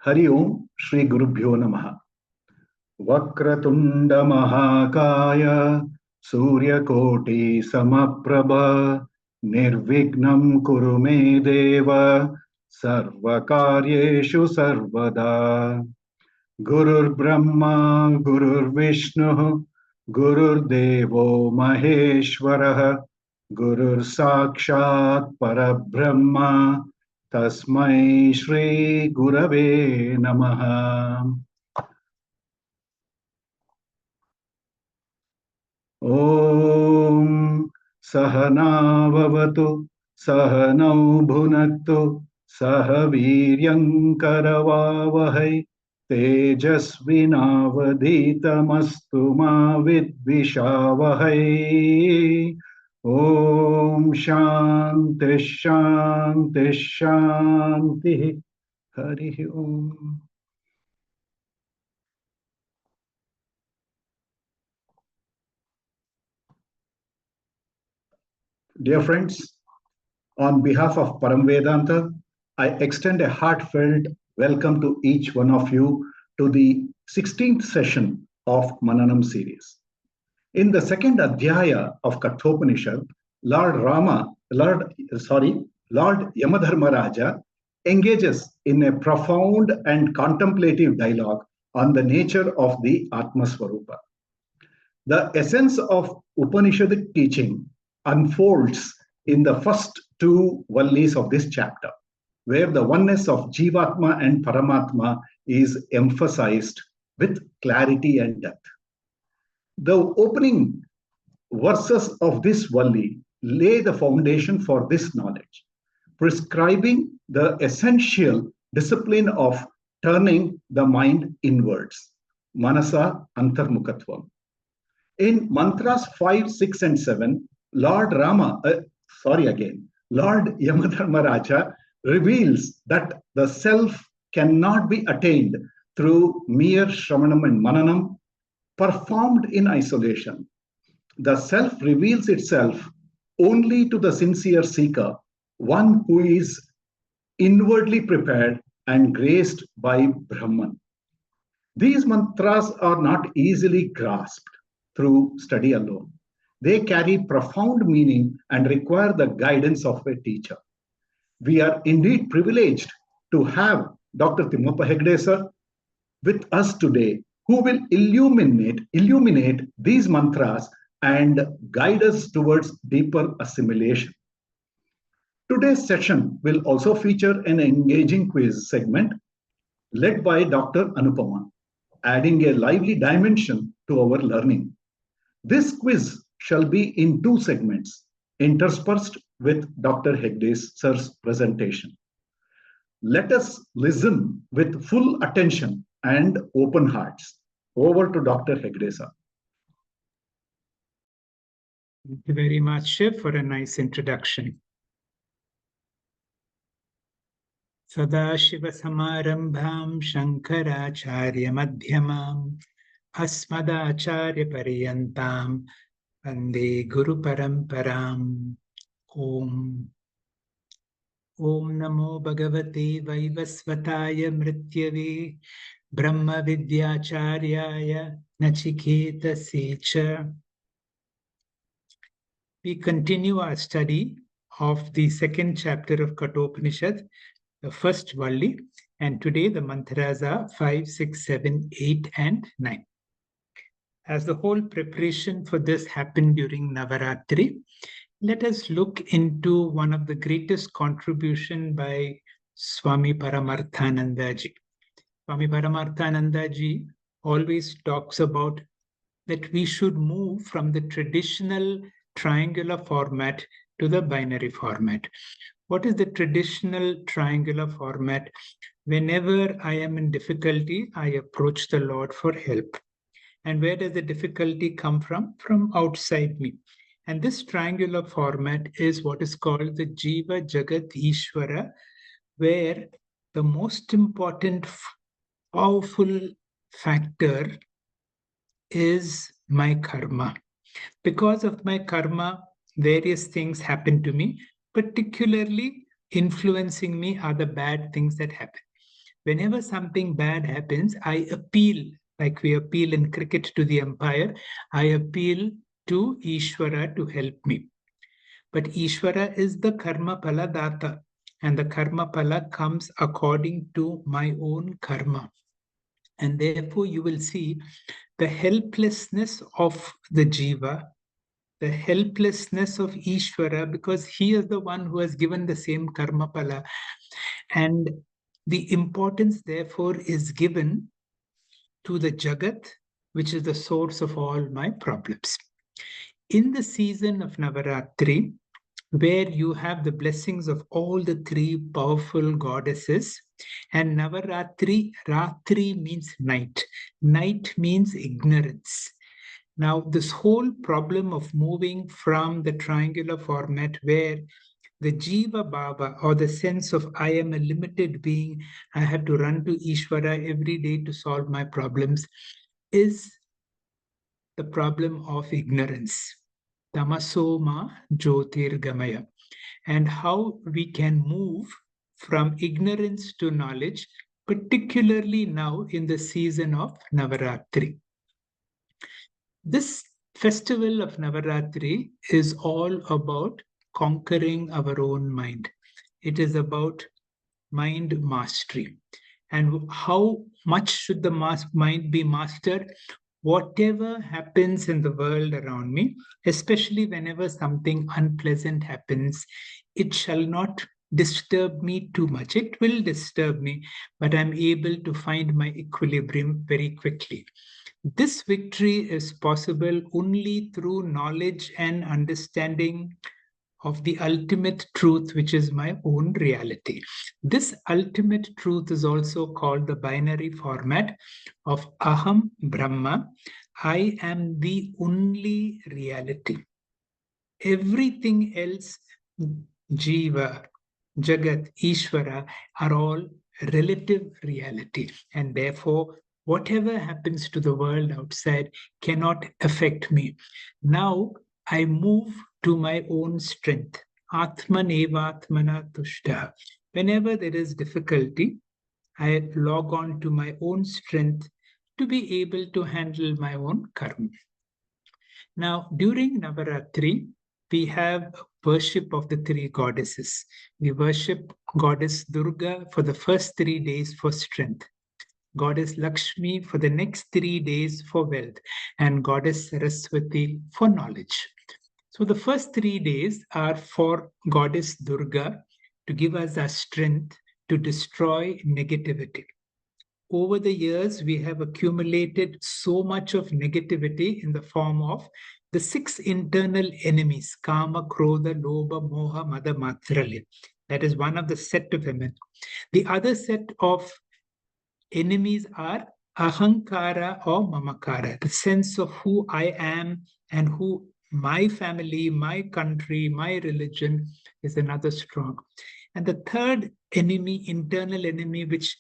Hari Om Shri Gurubhyo Namaha. Vakratunda Mahakaya Suryakoti Samaprabha Nirvignam Kurume Deva Sarvakaryeshu Sarvada. Gurur Brahma Gurur Vishnu Gurur Devo Maheshwara Gurur Sakshat Parabrahma Tasmai Shri Gurave Namaha. Om Sahana Vavatu Sahanau Bhunaktu Sahaviryam Karavavahai Tejasvinavaditamastu ma vidvishavahai. Om Shanti Shanti Shanti. Hari Om. Dear friends, on behalf of Param Vedanta, I extend a heartfelt welcome to each one of you to the 16th session of Mananam series. In the second Adhyaya of Kathopanishad, Lord Yamadharmaraja engages in a profound and contemplative dialogue on the nature of the Atma Swarupa. The essence of Upanishadic teaching unfolds in the first two Vallis of this chapter, where the oneness of Jivatma and Paramatma is emphasized with clarity and depth. The opening verses of this Valli lay the foundation for this knowledge, prescribing the essential discipline of turning the mind inwards, manasa antarmukhatvam. In mantras 5, 6, and 7, Lord Yamadharmaraja reveals that the self cannot be attained through mere Shravanam and Mananam performed in isolation. The self reveals itself only to the sincere seeker, one who is inwardly prepared and graced by Brahman. These mantras are not easily grasped through study alone. They carry profound meaning and require the guidance of a teacher. We are indeed privileged to have Dr. Timmappa Hegde sir with us today, who will illuminate these mantras and guide us towards deeper assimilation. Today's session will also feature an engaging quiz segment led by Dr. Anupama, adding a lively dimension to our learning. This quiz shall be in two segments, interspersed with Dr. Hegde sir's presentation. Let us listen with full attention and open hearts. Over to Dr. Hegde sir. Thank you very much, Shiv, for a nice introduction. Sadashiva Samarambham Shankaracharya Madhyamam Asmadacharya Pariyantam Vande Guru Paramparam. Om. Om Namo Bhagavate Vaivasvataya Mrityave Brahma Vidyacharyaya Nachiketa Secha. We continue our study of the second chapter of Kathopanishad, the first Valli, and today the mantras are 5, 6, 7, 8, and 9. As the whole preparation for this happened during Navaratri, let us look into one of the greatest contribution by Swami Paramarthanandaji. Swami Paramarthanandaji always talks about that we should move from the traditional triangular format to the binary format. What is the traditional triangular format? Whenever I am in difficulty, I approach the Lord for help. And where does the difficulty come from? From outside me. And this triangular format is what is called the Jiva Jagat Ishvara, where the most important powerful factor is my karma. Because of my karma, various things happen to me, particularly influencing me are the bad things that happen. Whenever something bad happens, I appeal, like we appeal in cricket to the umpire, I appeal to Ishvara to help me. But Ishvara is the karma pala data, and the karma pala comes according to my own karma. And therefore, you will see the helplessness of the jiva, the helplessness of Ishvara, because he is the one who has given the same karma pala. And the importance, therefore, is given to the Jagat, which is the source of all my problems. In the season of Navaratri, where you have the blessings of all the three powerful goddesses, and Navaratri, Ratri means night. Night means ignorance. Now, this whole problem of moving from the triangular format where the Jiva Bhava, or the sense of I am a limited being, I have to run to Ishvara every day to solve my problems, is the problem of ignorance. Tamasoma Jyotirgamaya. And how we can move from ignorance to knowledge, particularly now in the season of Navaratri. This festival of Navaratri is all about conquering our own mind. It is about mind mastery. And how much should the mind be mastered? Whatever happens in the world around me, especially whenever something unpleasant happens, it shall not disturb me too much. It will disturb me, but I'm able to find my equilibrium very quickly. This victory is possible only through knowledge and understanding of the ultimate truth, which is my own reality. This ultimate truth is also called the binary format of Aham Brahma. I am the only reality. Everything else, Jiva, Jagat, Ishvara, are all relative reality. And therefore, whatever happens to the world outside cannot affect me. Now, I move to my own strength. Atman evatmana tushta. Whenever there is difficulty, I log on to my own strength to be able to handle my own karma. Now, during Navaratri, we have worship of the three goddesses. We worship Goddess Durga for the first 3 days for strength, Goddess Lakshmi for the next 3 days for wealth, and Goddess Saraswati for knowledge. So the first 3 days are for Goddess Durga to give us our strength to destroy negativity. Over the years, we have accumulated so much of negativity in the form of the 6 internal enemies, Kama, Krodha, Lobha, Moha, Mada, Matsaralya. That is one of the set of enemies. The other set of enemies are Ahankara or Mamakara, the sense of who I am and who my family, my country, my religion is another strong. And the third enemy, internal enemy, which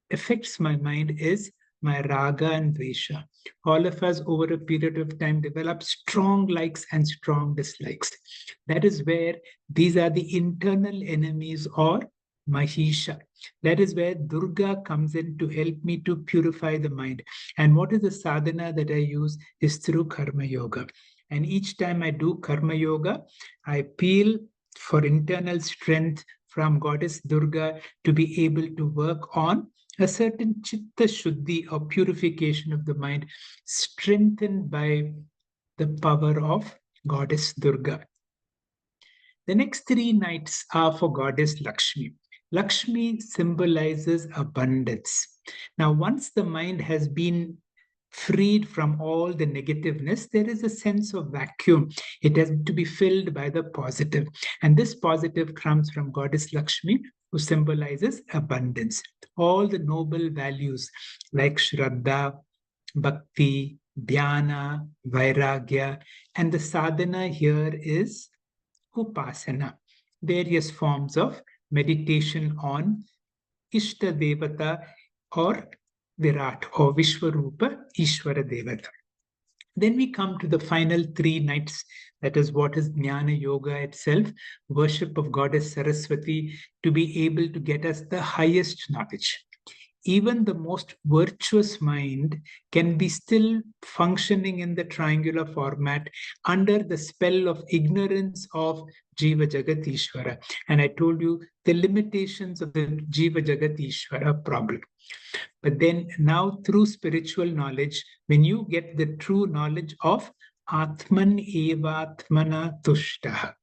affects my mind is my raga and dvesha. All of us over a period of time develop strong likes and strong dislikes. That is where these are the internal enemies or Mahisha. That is where Durga comes in to help me to purify the mind. And what is the sadhana that I use is through Karma Yoga. And each time I do Karma Yoga, I appeal for internal strength from Goddess Durga to be able to work on a certain chitta shuddhi or purification of the mind, strengthened by the power of Goddess Durga. The next 3 nights are for Goddess Lakshmi. Lakshmi symbolizes abundance. Now, once the mind has been freed from all the negativeness, there is a sense of vacuum. It has to be filled by the positive. And this positive comes from Goddess Lakshmi, who symbolizes abundance. All the noble values like Shraddha, Bhakti, Dhyana, Vairagya, and the sadhana here is Upasana, various forms of meditation on Ishta Devata or Virat or Vishwarupa Ishwara Devata. Then we come to the final 3 nights, that is what is Jnana Yoga itself, worship of Goddess Saraswati to be able to get us the highest knowledge. even the most virtuous mind can be still functioning in the triangular format under the spell of ignorance of Jiva Jagat Ishvara. And I told you the limitations of the Jiva Jagat Ishvara problem. But then now through spiritual knowledge, when you get the true knowledge of Atman evatmana tushtaha,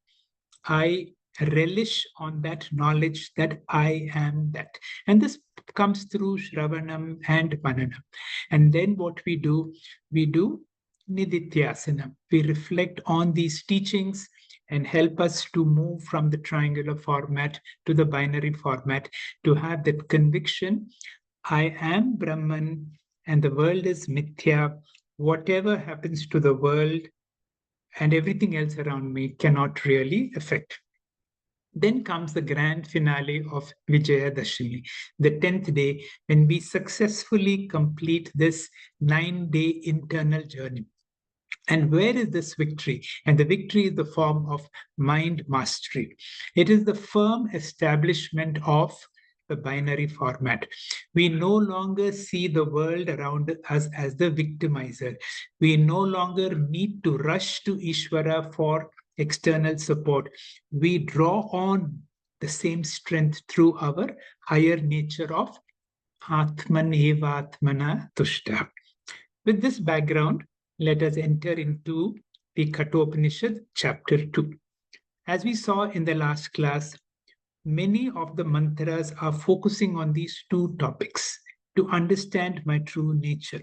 I relish on that knowledge that I am that. And this comes through Shravanam and Mananam. And then what we do Nidityasanam. We reflect on these teachings and help us to move from the triangular format to the binary format, to have that conviction, I am Brahman and the world is Mithya. Whatever happens to the world and everything else around me cannot really affect. Then comes the grand finale of Vijayadashami, the 10th day, when we successfully complete this 9-day internal journey. And where is this victory? And the victory is the form of mind mastery. It is the firm establishment of the binary format. We no longer see the world around us as the victimizer. We no longer need to rush to Ishvara for external support. We draw on the same strength through our higher nature of Atman evatmana tushta. With this background, let us enter into the Kathopanishad Chapter 2. As we saw in the last class, many of the mantras are focusing on these two topics to understand my true nature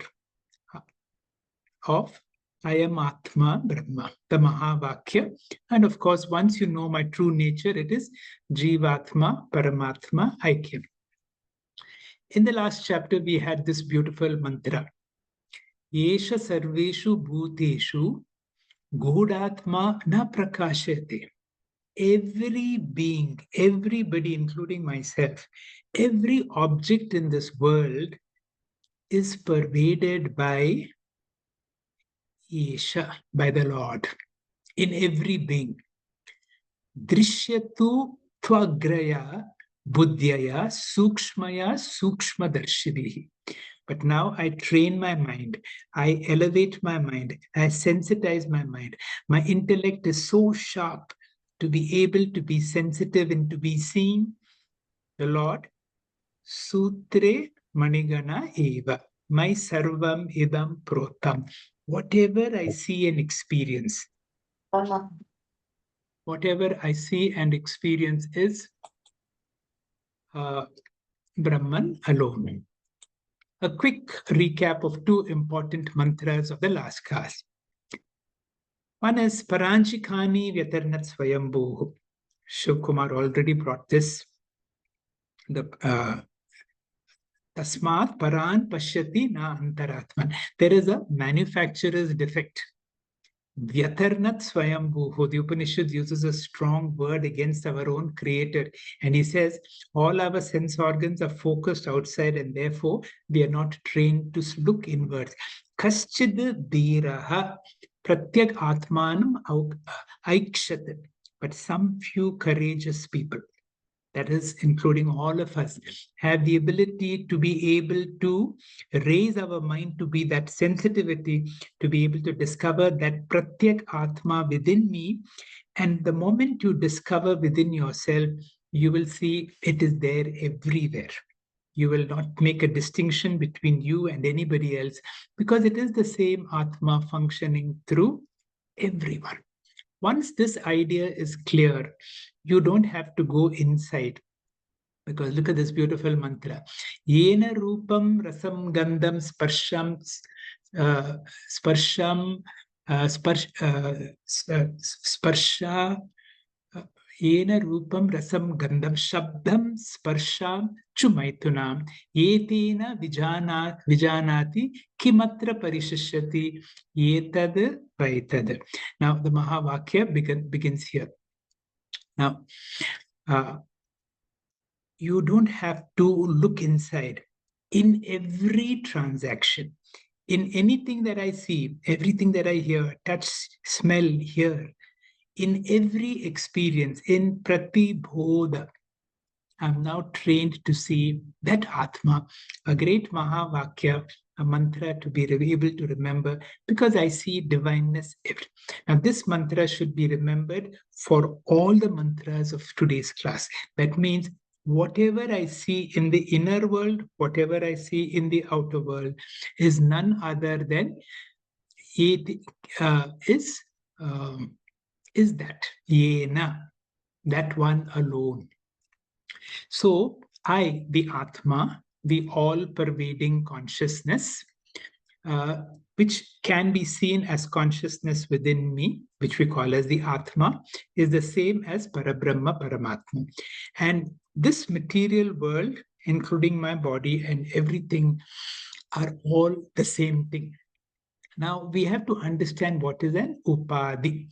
of I am Atma Brahma, the Mahavakya. And of course, once you know my true nature, it is Jivatma Paramatma Aikyam. In the last chapter, we had this beautiful mantra. Yesha sarveshu bhuteshu Godhatma na prakashate. Every being, everybody, including myself, every object in this world is pervaded by Yesha, by the Lord, in every being. Drishyatu tvagraya buddhyaya sukshmaya sukshmadarshinihi. But now I train my mind, I elevate my mind, I sensitize my mind. My intellect is so sharp to be able to be sensitive and to be seeing the Lord. Sutre manigana eva, my sarvam idam protam. Whatever I see and experience, whatever I see and experience is Brahman alone. A quick recap of two important mantras of the last class. One is Paranchikani Vyatarnat Swayambhu. Shiv Kumar already brought this. The Tasmat Paran Pashyati Na Antaratman. There is a manufacturer's defect. Vyatarnat Swayambhu. The Upanishad uses a strong word against our own creator. And he says, all our sense organs are focused outside and therefore we are not trained to look inwards. Kaschid Dhiraha Pratyak Atmanam Aikshat. But some few courageous people, that is including all of us, have the ability to be able to raise our mind to be that sensitivity, to be able to discover that Pratyak Atma within me. And the moment you discover within yourself, you will see it is there everywhere. You will not make a distinction between you and anybody else because it is the same Atma functioning through everyone. Once this idea is clear, you don't have to go inside. Because look at this beautiful mantra. Yena rupam rasam gandham sparsham sparsha Yena rupam rasam gandham shabdam sparsham chumaitunam yetena vijanati kimatra parishishyati yetad vaitad. Now the Mahavakya begins here. Now you don't have to look inside. In every transaction, in anything that I see, everything that I hear, touch, smell, hear, in every experience, in Pratibodha, I'm now trained to see that Atma, a great Mahavakya, a mantra to be able to remember, because I see divineness everywhere. Now, this mantra should be remembered for all the mantras of today's class. That means whatever I see in the inner world, whatever I see in the outer world, is none other than is that yena, that one alone. So I, the Atma, the all-pervading consciousness, which can be seen as consciousness within me, which we call as the Atma, is the same as Parabrahma, Paramatma. And this material world, including my body and everything, are all the same thing. Now, we have to understand what is an upadhi.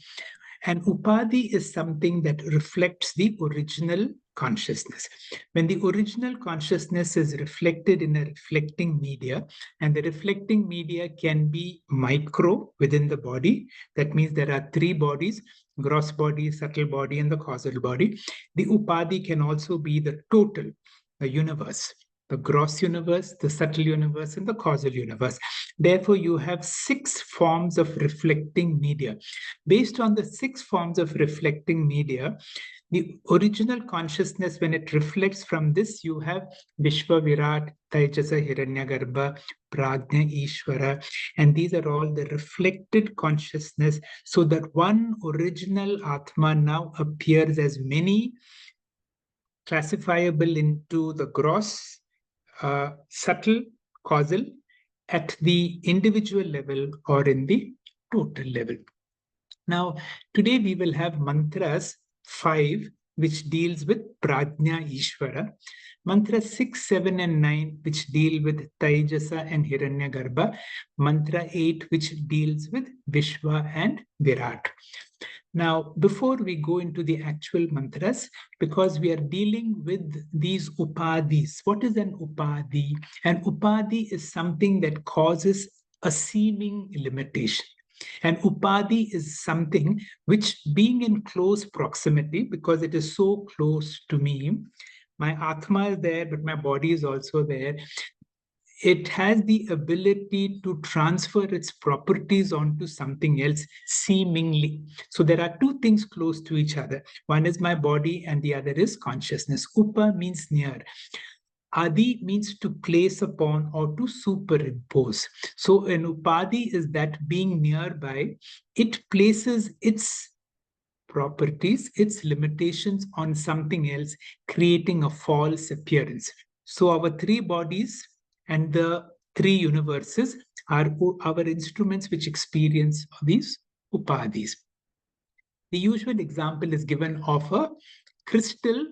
And upadhi is something that reflects the original consciousness. When the original consciousness is reflected in a reflecting media, and the reflecting media can be micro within the body, that means there are three bodies: gross body, subtle body, and the causal body. The upadhi can also be the total, the universe, the gross universe, the subtle universe, and the causal universe. Therefore, you have 6 forms of reflecting media. Based on the 6 forms of reflecting media, the original consciousness, when it reflects from this, you have Vishwa, Virat, Taijasa, Hiranyagarbha, Prajna, Ishvara, and these are all the reflected consciousness, so that one original Atma now appears as many, classifiable into the gross, subtle, causal, at the individual level or in the total level. Now, today we will have mantras 5, which deals with Prajna Ishvara, mantra 6, 7, and 9, which deal with Taijasa and Hiranyagarbha, mantra 8, which deals with Vishwa and Virat. Now, before we go into the actual mantras, because we are dealing with these upadhis, what is an upadhi? An upadhi is something that causes a seeming limitation. And upadhi is something which, being in close proximity, because it is so close to me, my Atma is there, but my body is also there. It has the ability to transfer its properties onto something else seemingly. So there are 2 things close to each other. One is my body and the other is consciousness. Upa means near. Adi means to place upon or to superimpose. So an upadhi is that being nearby, it places its properties, its limitations on something else, creating a false appearance. So our 3 bodies and the 3 universes are our instruments which experience these upadhis. The usual example is given of a crystal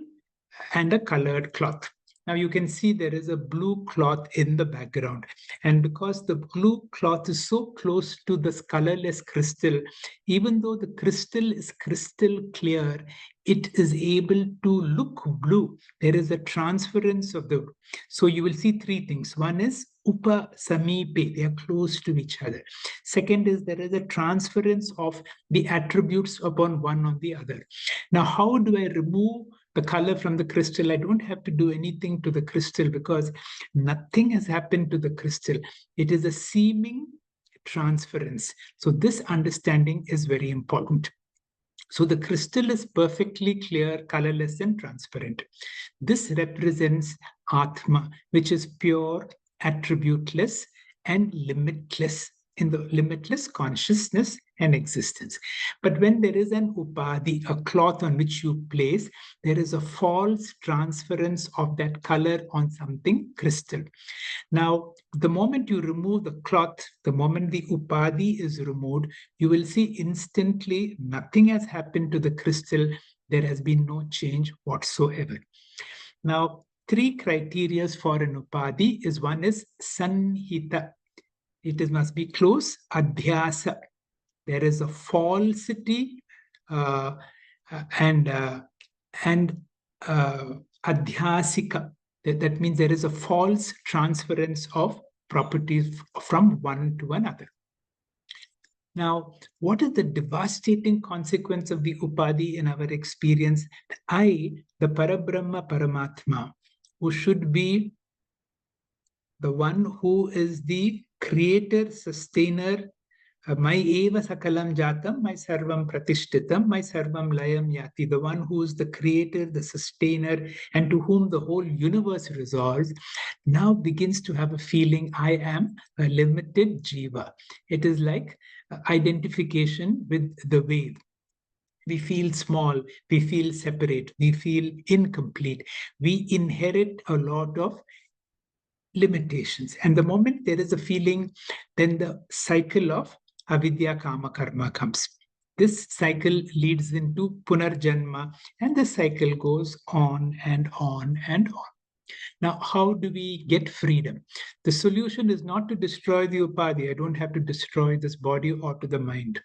and a colored cloth. Now you can see there is a blue cloth in the background. And because the blue cloth is so close to this colorless crystal, even though the crystal is crystal clear, it is able to look blue. There is a transference of the... So you will see 3 things. One is upa samipe, they are close to each other. Second is there is a transference of the attributes upon one on the other. Now, how do I remove the color from the crystal? I don't have to do anything to the crystal because nothing has happened to the crystal. It is a seeming transference. So this understanding is very important. So the crystal is perfectly clear, colorless, and transparent. This represents Atma, which is pure, attributeless, and limitless, in the limitless consciousness and existence. But when there is an upadhi, a cloth on which you place, there is a false transference of that color on something crystal. Now, the moment you remove the cloth, the moment the upadhi is removed, you will see instantly nothing has happened to the crystal. There has been no change whatsoever. Now, 3 criteria for an upadhi is: one is sanhita. It must be close. Adhyasa. There is a falsity and adhyasika. That means there is a false transference of properties from one to another. Now, what is the devastating consequence of the upadhi in our experience? I, the Parabrahma Paramatma, who should be the one who is the creator, sustainer, my eva sakalam jatam, my sarvam pratishtitam, my sarvam layam yati, the one who is the creator, the sustainer, and to whom the whole universe resolves, now begins to have a feeling, I am a limited jiva. It is like identification with the wave. We feel small, we feel separate, we feel incomplete. We inherit a lot of limitations. And the moment there is a feeling, then the cycle of avidya kama karma comes. This cycle leads into punarjanma, and the cycle goes on and on and on. Now, how do we get freedom? The solution is not to destroy the upadhi. I don't have to destroy this body or to the mind,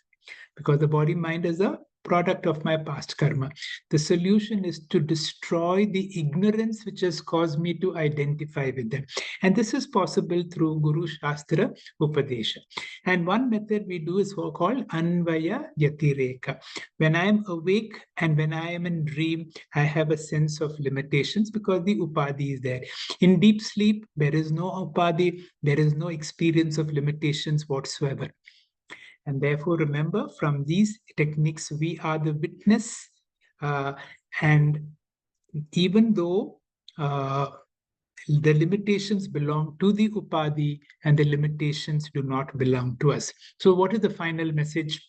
because the body mind is a product of my past karma. The solution is to destroy the ignorance which has caused me to identify with them. And this is possible through Guru Shastra Upadesha. And one method we do is called Anvaya Yatireka. When I am awake and when I am in dream, I have a sense of limitations because the upadhi is there. In deep sleep, there is no upadhi, there is no experience of limitations whatsoever. And therefore, remember, from these techniques, we are the witness. And even though the limitations belong to the upadhi and the limitations do not belong to us. So what is the final message?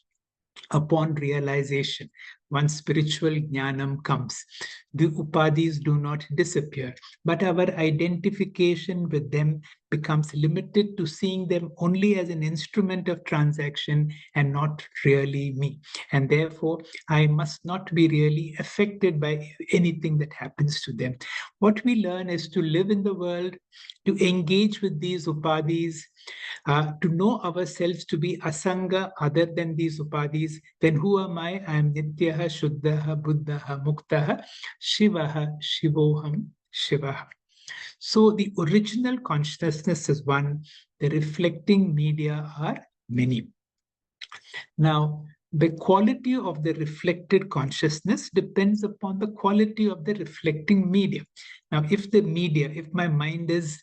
Upon realization, once spiritual jnanam comes, the upadhis do not disappear, but our identification with them becomes limited to seeing them only as an instrument of transaction and not really me. And therefore, I must not be really affected by anything that happens to them. What we learn is to live in the world, to engage with these upadhis, to know ourselves to be asanga other than these upadhis. Then who am I? I am nityaha, shuddhaha, buddhaha, muktaha, shivaha, shivoham, shivaha. So the original consciousness is one, the reflecting media are many. Now, the quality of the reflected consciousness depends upon the quality of the reflecting media. Now, if the media, if my mind is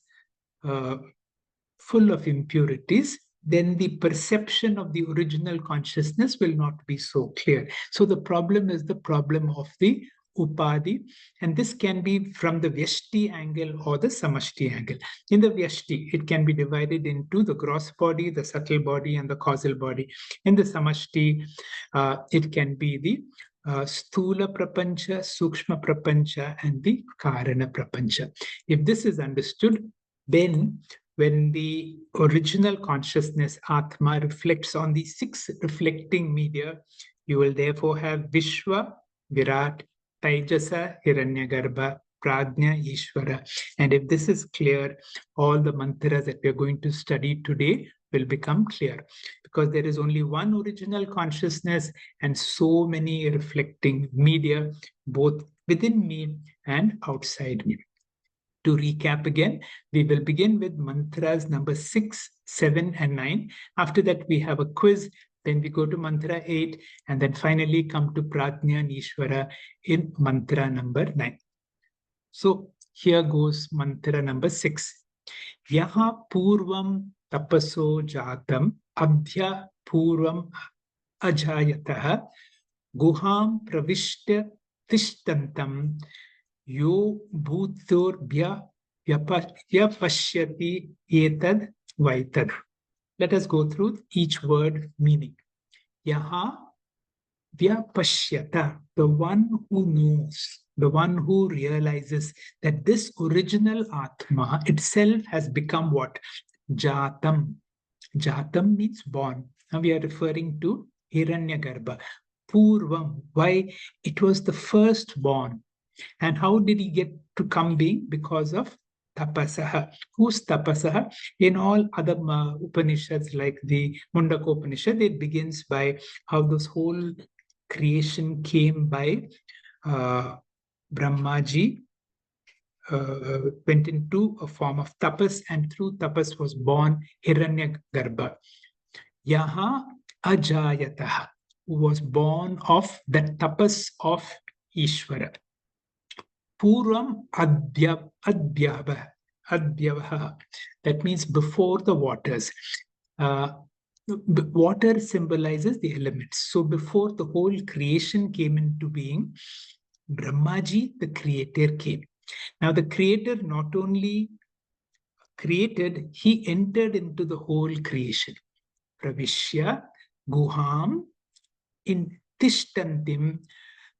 full of impurities, then the perception of the original consciousness will not be so clear. So the problem is the problem of the upadhi, and this can be from the vyashti angle or the samashti angle. In the vyashti, it can be divided into the gross body, the subtle body, and the causal body. In the samashti, it can be the sthula prapancha, sukshma prapancha, and the karana prapancha. If this is understood, then when the original consciousness, Atma, reflects on the 6 reflecting media, you will therefore have Vishwa, Virat, Taijasa, Hiranyagarbha, Prajna, Ishvara. And if this is clear, all the mantras that we are going to study today will become clear, because there is only one original consciousness and so many reflecting media, both within me and outside me. To recap again, we will begin with mantras number 6, 7, and 9. After that, we have a quiz. Then we go to mantra 8, and then finally come to Pratnya and Ishvara in mantra number 9. So here goes mantra number 6. Yaha purvam tapaso jatam abhya purvam ajayataha guham pravishta tishtantam yo bhutorbhya yapashyati etad vaitad. Let us go through each word meaning. Yaha vyapashyata, the one who knows, the one who realizes that this original Atma itself has become what? Jatam. Jatam means born. Now we are referring to Hiranyagarbha. Purvam, why? It was the firstborn. And how did he get to come being? Because of tapasaha. Who's tapasaha? In all other Upanishads, like the Mundaka Upanishad, it begins by how this whole creation came by Brahmaji went into a form of tapas, and through tapas was born Hiranyagarbha. Yaha Ajayataha, who was born of the tapas of Ishvara. Puram Adhyavaha. That means before the waters. Water symbolizes the elements. So before the whole creation came into being, Brahmaji, the creator, came. Now the creator not only created, he entered into the whole creation. Pravishya Guham in Tishtantim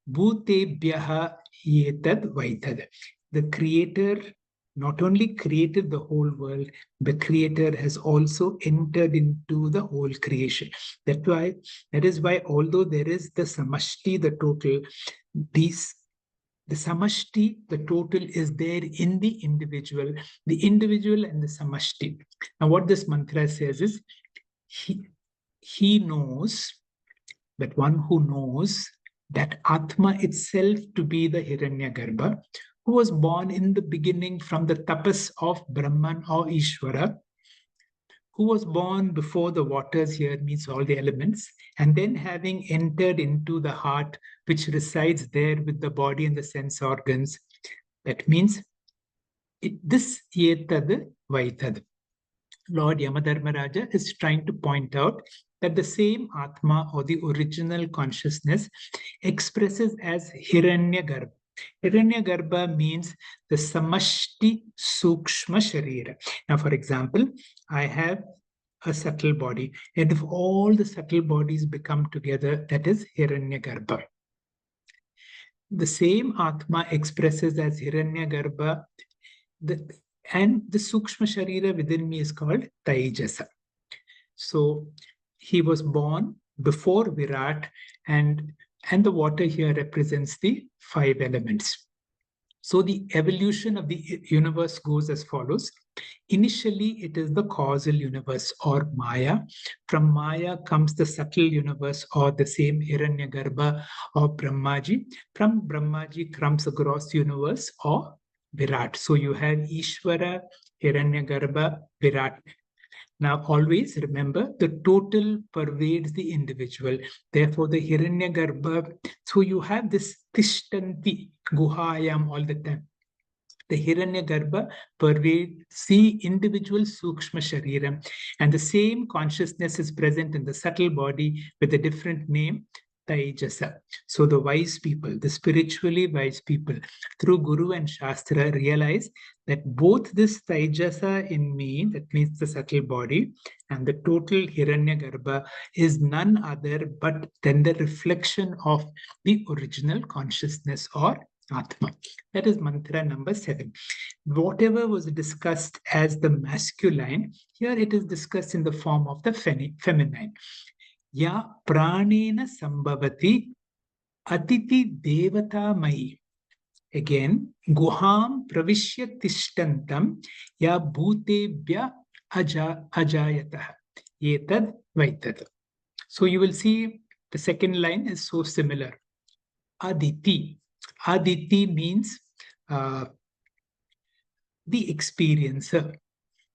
Bhutebhyaha Yetad Vaitad. The creator not only created the whole world, the creator has also entered into the whole creation. That is why, although there is the samashti, the total, the samashti, the total is there in the individual and the samashti. Now, what this mantra says is, he knows, that one who knows that Atma itself to be the Hiranyagarbha, who was born in the beginning from the tapas of Brahman or Ishvara, who was born before the waters, here means all the elements, and then having entered into the heart, which resides there with the body and the sense organs. That means this yetad vaitad. Lord Yamadharmaraja is trying to point out that the same Atma or the original consciousness expresses as Hiranyagarbha. Hiranyagarbha means the Samashti Sukshma Sharira. Now, for example, I have a subtle body, and if all the subtle bodies become together, that is Hiranyagarbha. The same Atma expresses as Hiranyagarbha, and the Sukshma Sharira within me is called Taijasa. So he was born before Virat, and the water here represents the 5 elements. So the evolution of the universe goes as follows. Initially, it is the causal universe or Maya. From Maya comes the subtle universe or the same Hiranyagarbha or Brahmaji. From Brahmaji comes the gross universe or Virat. So you have Ishvara, Hiranyagarbha, Virat. Now, always remember, the total pervades the individual. Therefore, the Hiranyagarbha, so you have this Tishtanti, Guhayam all the time. The Hiranyagarbha pervades the individual Sukshma Shariram, and the same consciousness is present in the subtle body with a different name, Taijasa. So the wise people, the spiritually wise people, through Guru and Shastra, realize that both this Taijasa in me, that means the subtle body, and the total Hiranyagarbha is none other but than the reflection of the original consciousness or Atma. That is mantra number 7. Whatever was discussed as the masculine, here it is discussed in the form of the feminine. Ya pranena sambhavati atiti devata mai. Again, guham pravishya tishtantam ya bhutebhya ajayatah. Yetad vaitad. So you will see the second line is so similar. Aditi. Aditi means the experiencer.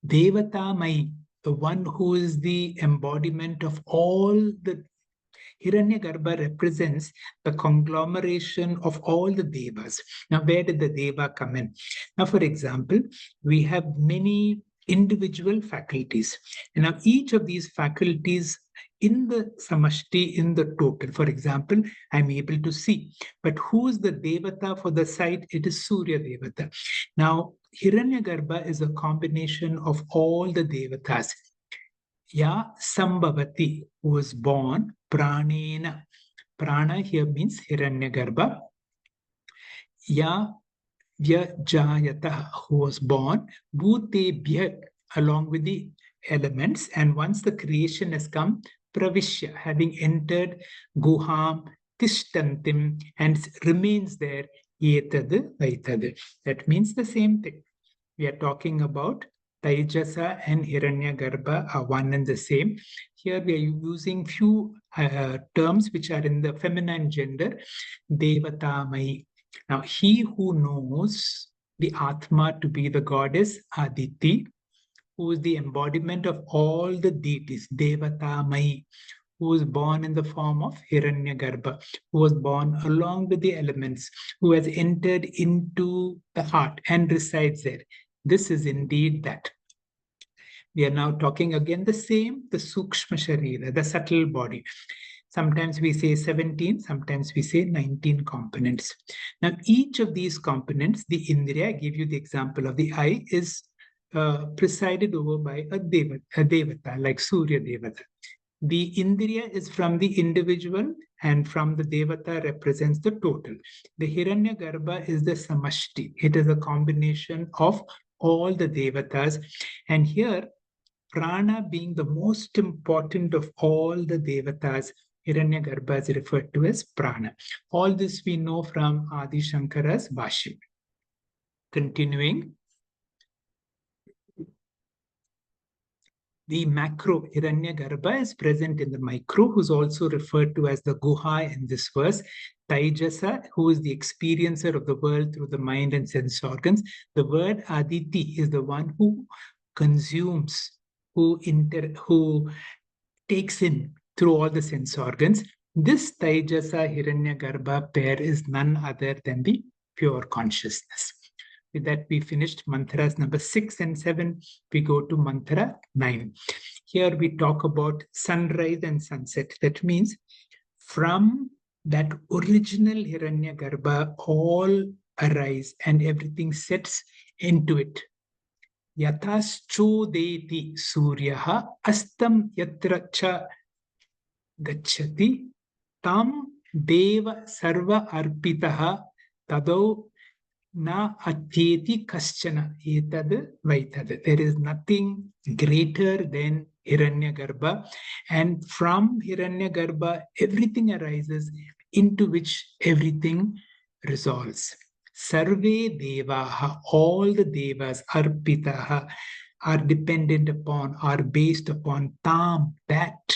Devata Mai, the one who is the embodiment of all the Hiranyagarbha represents the conglomeration of all the devas. Now, where did the deva come in? Now, for example, we have many individual faculties. And now each of these faculties in the samashti, in the total, for example, I'm able to see. But who is the devata for the sight? It is Surya Devata. Now, Hiranyagarbha is a combination of all the devatas. Ya Sambhavati, who was born, Pranena. Prana here means Hiranyagarbha. Ya Vyajayata, who was born, Bhutebhya, along with the elements. And once the creation has come, Pravishya, having entered Guham, Tishtantim, and remains there, Yetad Vaitad. That means the same thing. We are talking about Taijasa and Hiranyagarbha are one and the same. Here we are using few terms which are in the feminine gender, Devatamai. Now, he who knows the Atma to be the goddess Aditi, who is the embodiment of all the deities, Devatamai, who was born in the form of Hiranyagarbha, who was born along with the elements, who has entered into the heart and resides there. This is indeed that. We are now talking again the same, the Sukshma Sharira, the subtle body. Sometimes we say 17, sometimes we say 19 components. Now, each of these components, the Indriya, I give you the example of the eye, is presided over by a devata, like Surya Devata. The Indriya is from the individual and from the Devata represents the total. The Hiranyagarbha is the Samashti. It is a combination of all the Devatas. And here, Prana being the most important of all the Devatas, Hiranyagarbha is referred to as Prana. All this we know from Adi Shankara's Bhashya. Continuing. The macro Hiranyagarbha is present in the micro, who's also referred to as the Guha in this verse. Taijasa, who is the experiencer of the world through the mind and sense organs. The word Aditi is the one who consumes, who takes in through all the sense organs. This Taijasa Hiranyagarbha pair is none other than the pure consciousness. With that, we finished mantras number 6 and 7. We go to mantra 9. Here we talk about sunrise and sunset. That means from that original Hiranyagarbha, all arise and everything sets into it. Yataschodeti suryaha astam yatra cha gacchati tam deva sarva arpitaha tadau na atyeti kaschana etad vaitad. There is nothing greater than Hiranyagarbha, and from Hiranyagarbha everything arises, into which everything resolves. Sarve devaha, all the devas, arpitaha, are dependent upon, are based upon tam, that,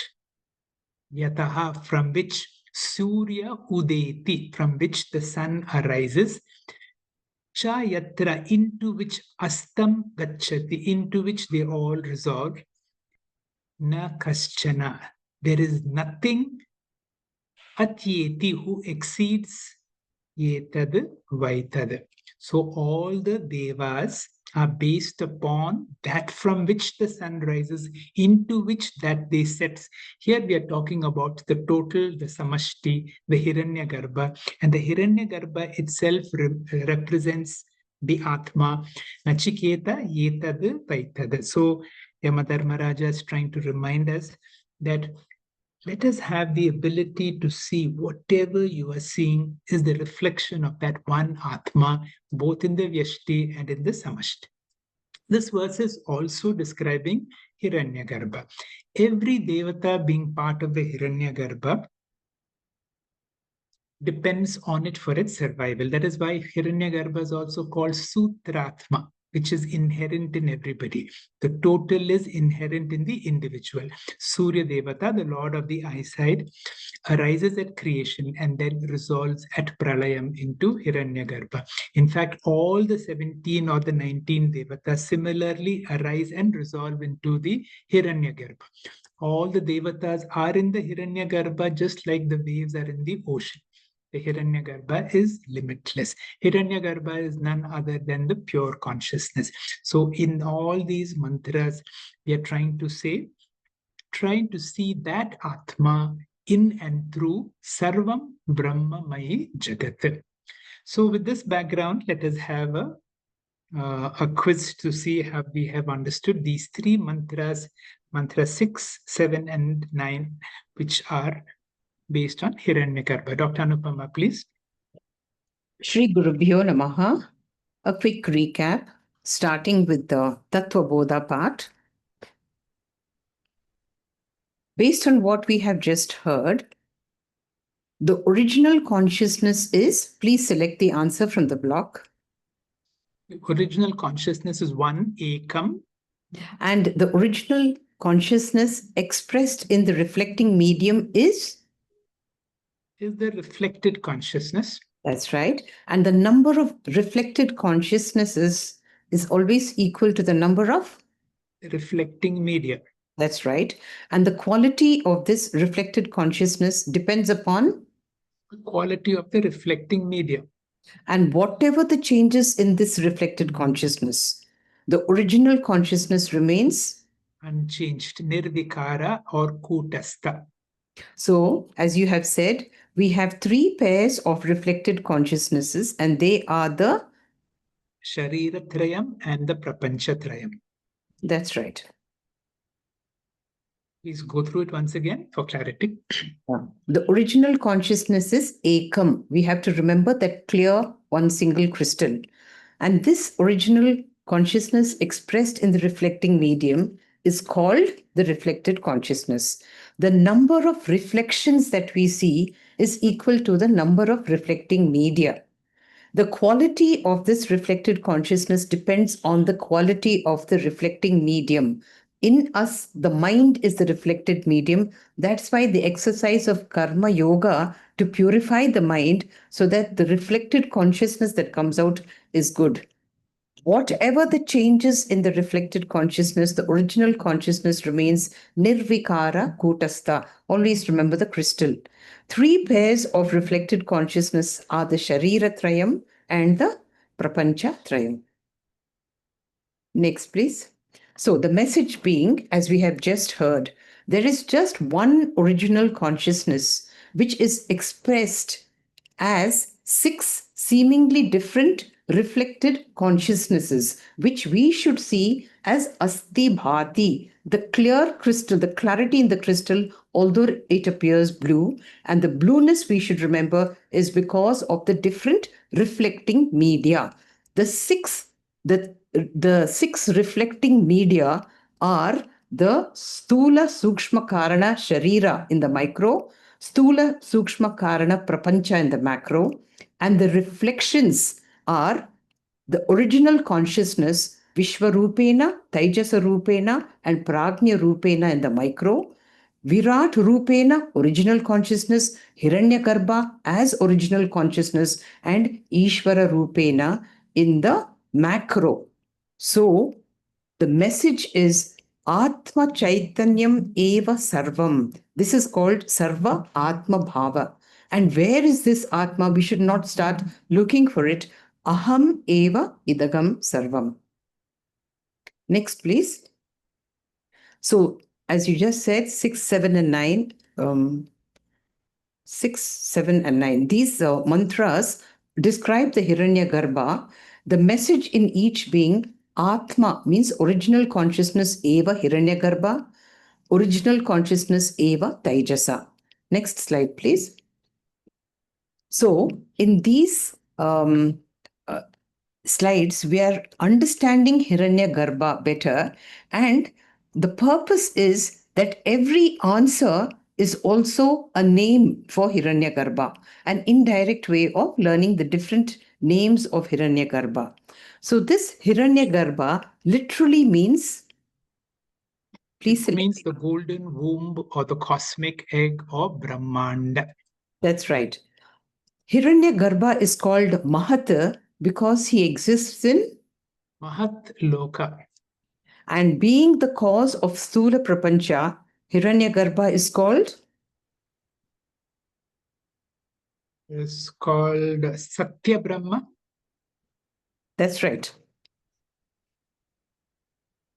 yataha, from which Surya udeti, from which the sun arises, cha yatra, into which astam gacchati, into which they all resolve, na kaschana, there is nothing, atyeti, who exceeds, etad vaitad. So all the devas are based upon that from which the sun rises, into which that they sets. Here we are talking about the total, the samashti, the Hiranyagarbha, and the Hiranyagarbha itself represents the Atma. Nachiketa yetad vaitad. So Yamadharmaraja is trying to remind us that let us have the ability to see whatever you are seeing is the reflection of that one Atma, both in the Vyashti and in the Samashti. This verse is also describing Hiranyagarbha. Every Devata being part of the Hiranyagarbha depends on it for its survival. That is why Hiranyagarbha is also called Sutratma, which is inherent in everybody. The total is inherent in the individual. Surya Devata, the Lord of the eyesight, arises at creation and then resolves at Pralayam into Hiranyagarbha. In fact, all the 17 or the 19 Devatas similarly arise and resolve into the Hiranyagarbha. All the Devatas are in the Hiranyagarbha just like the waves are in the ocean. The Hiranyagarbha is limitless. Hiranyagarbha is none other than the pure consciousness. So in all these mantras, we are trying to see that Atma in and through Sarvam Brahmamayi Jagat. So with this background, let us have a quiz to see how we have understood these three mantras, mantra 6, 7, and 9, which are based on Hiranyagarbha. Dr. Anupama, please. Shri Gurubhyo Namaha. A quick recap, starting with the Tattva Bodha part. Based on what we have just heard, the original consciousness is, please select the answer from the block. The original consciousness is one, Ekam. And the original consciousness expressed in the reflecting medium is the reflected consciousness. That's right. And the number of reflected consciousnesses is always equal to the number of reflecting media. That's right. And the quality of this reflected consciousness depends upon, The quality of the reflecting medium. and whatever the changes in this reflected consciousness, the original consciousness remains Unchanged, nirvikara or kutastha. So, as you have said, we have three pairs of reflected consciousnesses, and they are the. Shariratrayam and the prapanchatrayam. That's right. Please go through it once again for clarity. The original consciousness is ekam. We have to remember that clear one single crystal. And this original consciousness expressed in the reflecting medium is called the reflected consciousness. The number of reflections that we see is equal to the number of reflecting media. The quality of this reflected consciousness depends on the quality of the reflecting medium. In us, the mind is the reflected medium. That's why the exercise of karma yoga to purify the mind so that the reflected consciousness that comes out is good. Whatever the changes in the reflected consciousness, the original consciousness remains nirvikara kutastha. Always remember the crystal. Three pairs of reflected consciousness are the shariratrayam and the prapanchatrayam. Next, please. So the message being, as we have just heard, there is just one original consciousness which is expressed as six seemingly different reflected consciousnesses, which we should see as asti bhati, the clear crystal, the clarity in the crystal, although it appears blue. And the blueness, we should remember, is because of the different reflecting media. The six reflecting media are the stula sukshma karana sharira in the micro, stula sukshma karana prapancha in the macro, and the reflections are the original consciousness Vishwarupena, Taijasa Rupena, and Prajna Rupena in the micro, Virat Rupena, original consciousness, Hiranyagarbha as original consciousness, and Ishvara Rupena in the macro. So, the message is Atma Chaitanyam Eva Sarvam. This is called Sarva Atma Bhava. And where is this Atma? We should not start looking for it. Aham Eva Idagam Sarvam. Next, please. So, as you just said, 6, 7, and 9. 6, 7, and 9. These mantras describe the Hiranyagarbha. The message in each being Atma means original consciousness Eva Hiranyagarbha, original consciousness Eva Taijasa. Next slide, please. So, in these slides, we are understanding Hiranyagarbha better, and the purpose is that every answer is also a name for Hiranyagarbha, an indirect way of learning the different names of Hiranyagarbha. So this Hiranyagarbha literally means, please It means the golden womb or the cosmic egg or Brahmanda. That's right. Hiranyagarbha is called Mahat because he exists in Mahat Loka. And being the cause of Sthula Prapancha, Hiranyagarbha is called? Is called Satya Brahma. That's right.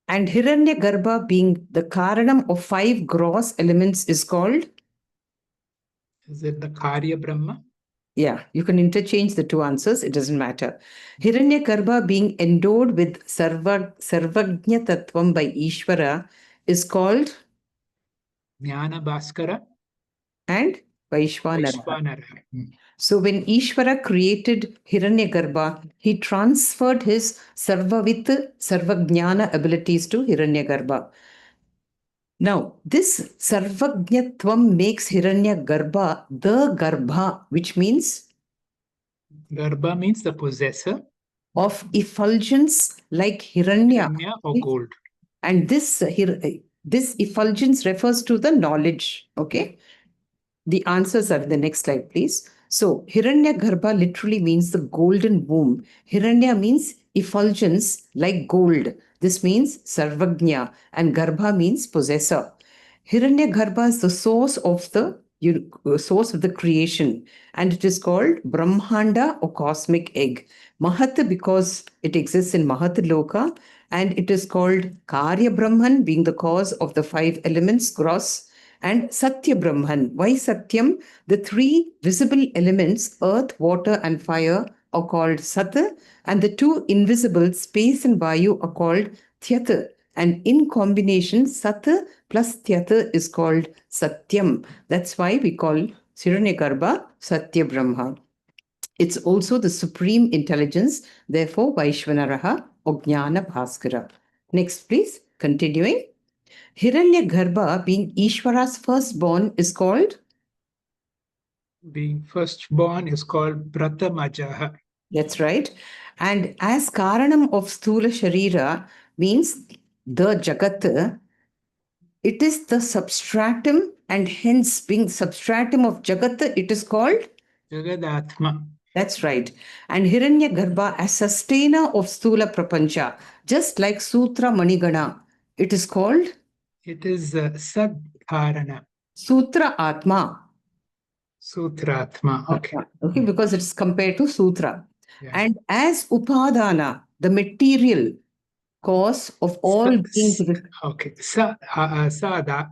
And Hiranyagarbha being the Karanam of 5 gross elements is called? Is it the Karya Brahma? Yeah, you can interchange the two answers. It doesn't matter. Hiranyagarbha being endowed with Sarvagnya Tattvam by Ishvara is called? Jnana Bhaskara. And Vaishvanara. Vaishvanara. So when Ishvara created Hiranyagarbha, he transferred his Sarvavit, Sarvajnana abilities to Hiranyagarbha. Now, this Sarvajnatvam makes Hiranyagarbha the Garbha, which means? Garbha means the possessor. Of effulgence like Hiranya. Hiranya or gold. And this effulgence refers to the knowledge. Okay. The answers are in the next slide, please. So, Hiranyagarbha literally means the golden womb. Hiranya means effulgence like gold. This means Sarvagnya, and Garbha means possessor. Hiranyagarbha is the source of the creation, and it is called Brahmanda or cosmic egg. Mahat because it exists in Mahat Loka, and it is called Karya Brahman, being the cause of the 5 elements gross, and Satya Brahman. Why Satyam? The 3 visible elements, earth, water, and fire, are called Sat, and the 2 invisible, space and Vayu, are called Thyat. And in combination, Sat plus Thyat is called Satyam. That's why we call Hiranyagarbha Satya Brahma. It's also the supreme intelligence, therefore Vaishvanaraha or Jnana Bhaskara. Next, please, continuing. Hiranyagarbha, being Ishvara's firstborn, is called? Being firstborn is called Pratamajaha. That's right. And as Karanam of Sthula Sharira means the Jagat, it is the substratum, and hence being substratum of Jagat, it is called? Jagadatma. That's right. And Hiranyagarbha, as sustainer of Sthula Prapancha, just like Sutra Manigana, it is called? It is Sadharana. Sutra Atma. Sutratma. Okay. Okay, because it's compared to Sutra. Yeah. And as Upadana, the material cause of all beings. Okay. Sadharana.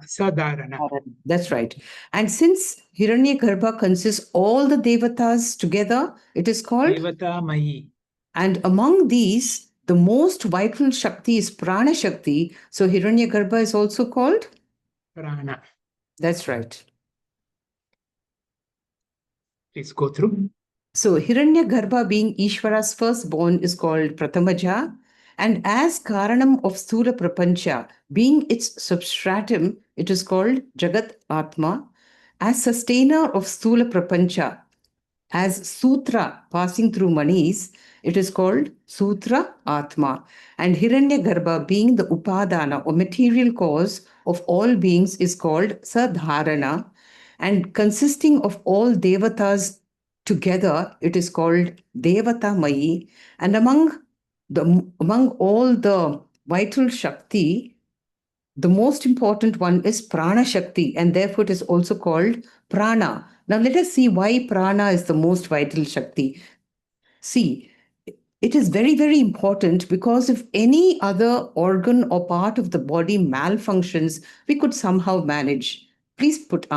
That's right. And since Hiranyagarbha consists all the devatas together, it is called? Devatamayi. And among these, the most vital Shakti is Prana Shakti. So Hiranyagarbha is also called? Prana. That's right. Please go through. So Hiranyagarbha, being Ishvara's firstborn, is called Pratamaja. And as Karanam of Sthula Prapancha, being its substratum, it is called Jagat Atma. As sustainer of Sthula Prapancha, as Sutra passing through manis, it is called Sutra Atma. And Hiranyagarbha, being the Upadana or material cause of all beings, is called Sadharana. And consisting of all devatas together, it is called Devata Mayi. And among all the vital Shakti, the most important one is Prana Shakti, and therefore it is also called Prana. Now let us see why Prana is the most vital Shakti. See, it is very, very important because if any other organ or part of the body malfunctions, we could somehow manage. Please put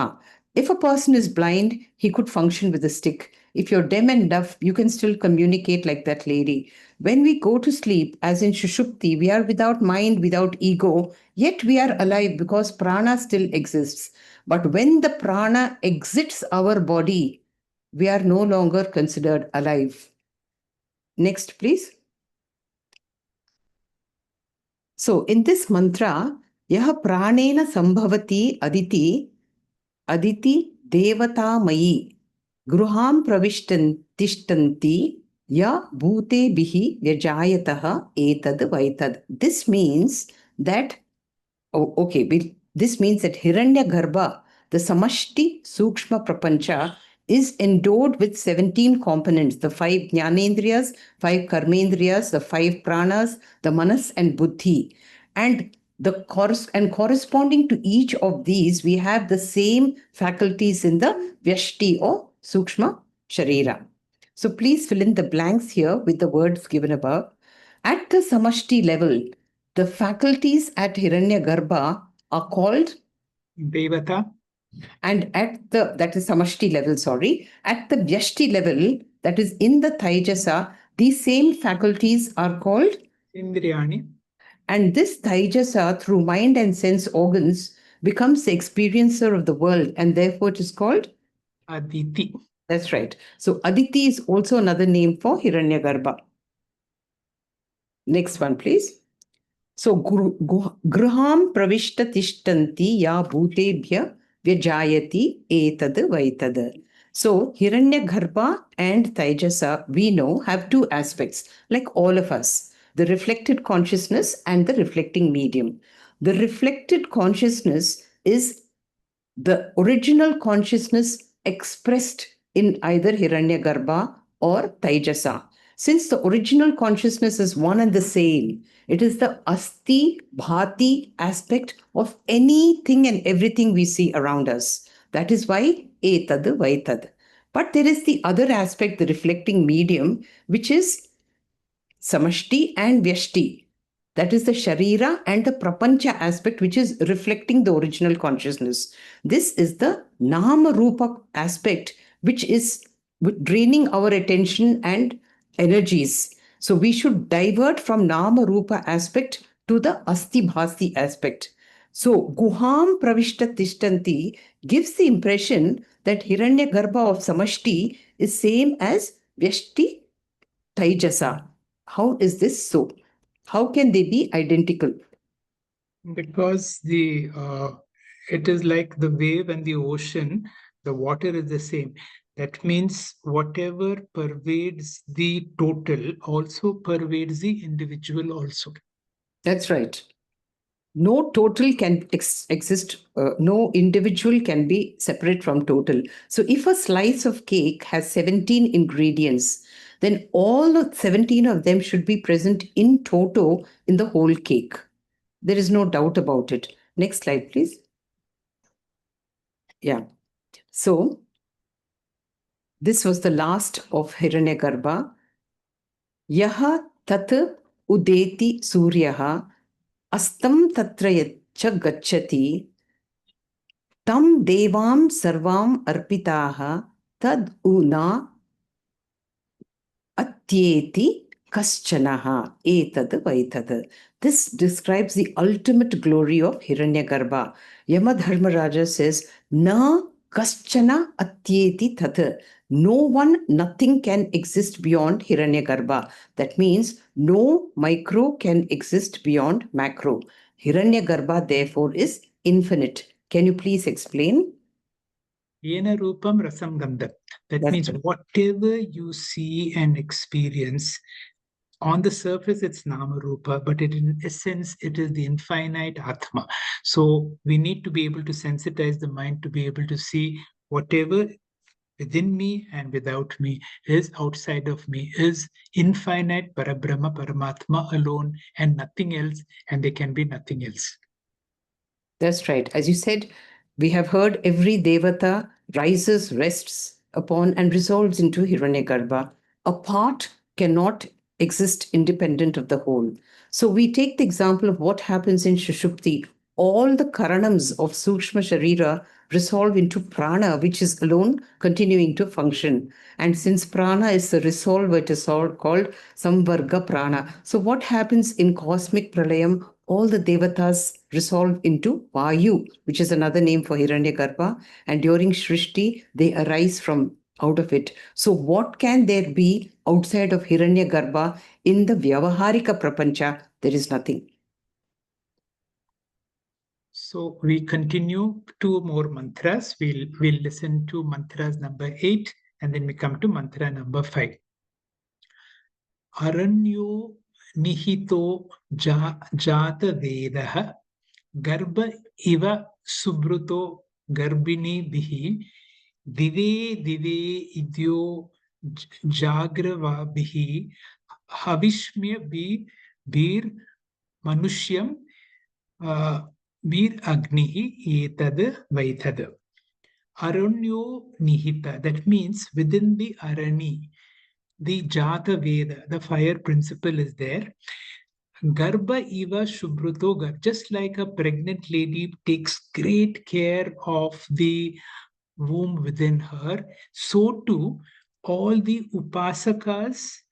if a person is blind, he could function with a stick. If you're deaf and deaf, you can still communicate like that lady. When we go to sleep, as in Shushupti, we are without mind, without ego, yet we are alive because prana still exists. But when the prana exits our body, we are no longer considered alive. Next, please. So, in this mantra, yaha pranena sambhavati aditi devata mayi gruham pravishtan tishtanti ya bhute bihi vyajayataha etad vaitad. This means that, this means that Hiranyagarbha, the Samashti Sukshma Prapancha, is endowed with 17 components, the 5 Jnanendriyas, 5 Karmendriyas, the 5 Pranas, the Manas and Buddhi. And corresponding to each of these, we have the same faculties in the Vyashti or Sukshma Sharira. So please fill in the blanks here with the words given above. At the Samashti level, the faculties at Hiranyagarbha are called Devata. And that is Samashti level, at the Vyashti level, that is in the Taijasa, these same faculties are called Indriyani. And this Taijasa, through mind and sense organs, becomes the experiencer of the world, and therefore it is called Aditi. That's right. So Aditi is also another name for Hiranyagarbha. Next one, please. So Gruham Pravishta Tishtanti Ya Bhutebhya Vyajayati Etad Vaitad. So Hiranyagarbha and Taijasa, we know, have 2 aspects, like all of us. The reflected consciousness and the reflecting medium. The reflected consciousness is the original consciousness expressed in either Hiranyagarbha or Taijasa. Since the original consciousness is one and the same, it is the asti bhati aspect of anything and everything we see around us. That is why etad vaitad. But there is the other aspect, the reflecting medium, which is samashti and vyashti. That is the sharira and the prapancha aspect, which is reflecting the original consciousness. This is the nama rupa aspect, which is draining our attention and energies. So we should divert from nama rupa aspect to the asti bhasti aspect. So guham pravishta tishtanti gives the impression that hiranya garbha of samashti is same as vyashti taijasa. How is this so? How can they be identical? Because it is like the wave and the ocean, the water is the same. That means whatever pervades the total also pervades the individual also. That's right. No total can exist, no individual can be separate from total. So if a slice of cake has 17 ingredients, then all the 17 of them should be present in toto in the whole cake. There is no doubt about it. Next slide, please. Yeah. So this was the last of Hiranyagarbha. Yaha tat udeti suryaha astam tatra yacha gacchati tam devam sarvam arpitaha tad una atyeti kaschanaha etad vaitad. This describes the ultimate glory of Hiranyagarbha. Yamadharmaraja says, na kaschana atyeti tat. No one, nothing can exist beyond Hiranyagarbha. That means no micro can exist beyond macro. Hiranyagarbha, therefore, is infinite. Can you please explain? Yena rupam rasam gandham. That means whatever you see and experience, on the surface it's nama rupa, but in essence it is the infinite Atma. So we need to be able to sensitize the mind to be able to see whatever within me and without me is outside of me is infinite Parabrahma, Paramatma alone and nothing else, and there can be nothing else. That's right. As you said, we have heard every devata rises, rests upon, and resolves into Hiranyagarbha. A part cannot exist independent of the whole. So we take the example of what happens in Shushupti. All the karanams of Sukshma Sharira resolve into prana, which is alone continuing to function. And since prana is the resolver, it is called samvarga prana. So what happens in cosmic pralayam? All the devatas resolve into Vayu, which is another name for Hiranyagarbha, and during Shrishti, they arise from out of it. So what can there be outside of Hiranyagarbha in the Vyavaharika Prapancha? There is nothing. So we continue 2 more mantras. We'll listen to mantras number 8 and then we come to mantra number 5. Aranyo nihito jata vedaha garba iva subruto garbini bihi dive dive idyo jagrava bihi havishmya bir manushyam bir agnihi etad vaitad. Aranyo nihita, that means within the arani, the Jata Veda, the fire principle is there. Garbha Iva Shubhruto, just like a pregnant lady takes great care of the womb within her, so too all the upasakas